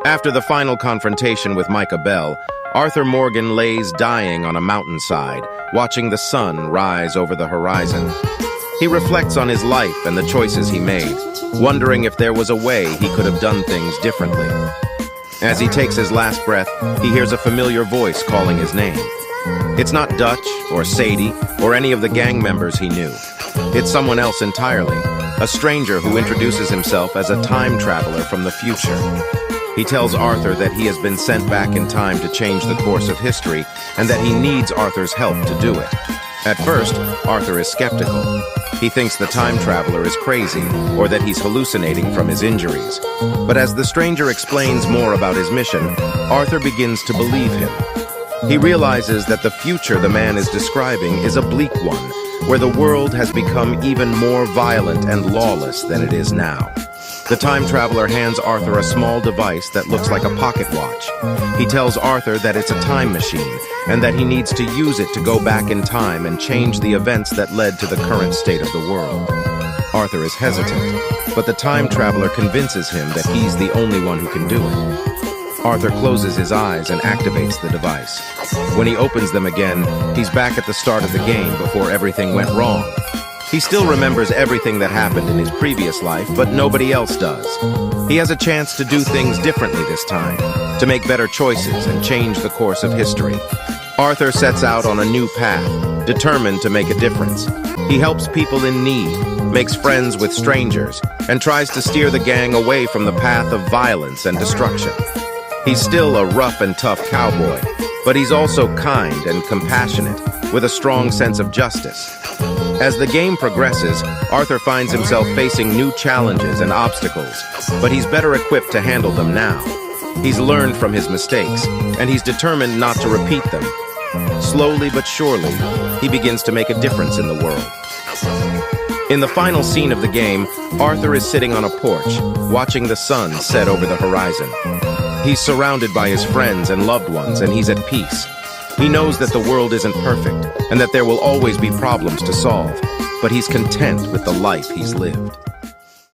After the final confrontation with Micah Bell, Arthur Morgan lays dying on a mountainside, watching the sun rise over the horizon. He reflects on his life and the choices he made, wondering if there was a way he could have done things differently. As he takes his last breath, he hears a familiar voice calling his name. It's not Dutch or Sadie or any of the gang members he knew. It's someone else entirely, a stranger who introduces himself as a time traveler from the future. He tells Arthur that he has been sent back in time to change the course of history and that he needs Arthur's help to do it. At first, Arthur is skeptical. He thinks the time traveler is crazy or that he's hallucinating from his injuries. But as the stranger explains more about his mission, Arthur begins to believe him. He realizes that the future the man is describing is a bleak one, where the world has become even more violent and lawless than it is now. The time traveler hands Arthur a small device that looks like a pocket watch. He tells Arthur that it's a time machine and that he needs to use it to go back in time and change the events that led to the current state of the world. Arthur is hesitant, but the time traveler convinces him that he's the only one who can do it. Arthur closes his eyes and activates the device. When he opens them again, he's back at the start of the game before everything went wrong. He still remembers everything that happened in his previous life, but nobody else does. He has a chance to do things differently this time, to make better choices and change the course of history. Arthur sets out on a new path, determined to make a difference. He helps people in need, makes friends with strangers, and tries to steer the gang away from the path of violence and destruction. He's still a rough and tough cowboy, but he's also kind and compassionate, with a strong sense of justice. As the game progresses, Arthur finds himself facing new challenges and obstacles, but he's better equipped to handle them now. He's learned from his mistakes, and he's determined not to repeat them. Slowly but surely, he begins to make a difference in the world. In the final scene of the game, Arthur is sitting on a porch, watching the sun set over the horizon. He's surrounded by his friends and loved ones, and he's at peace. He knows that the world isn't perfect, and that there will always be problems to solve, but he's content with the life he's lived.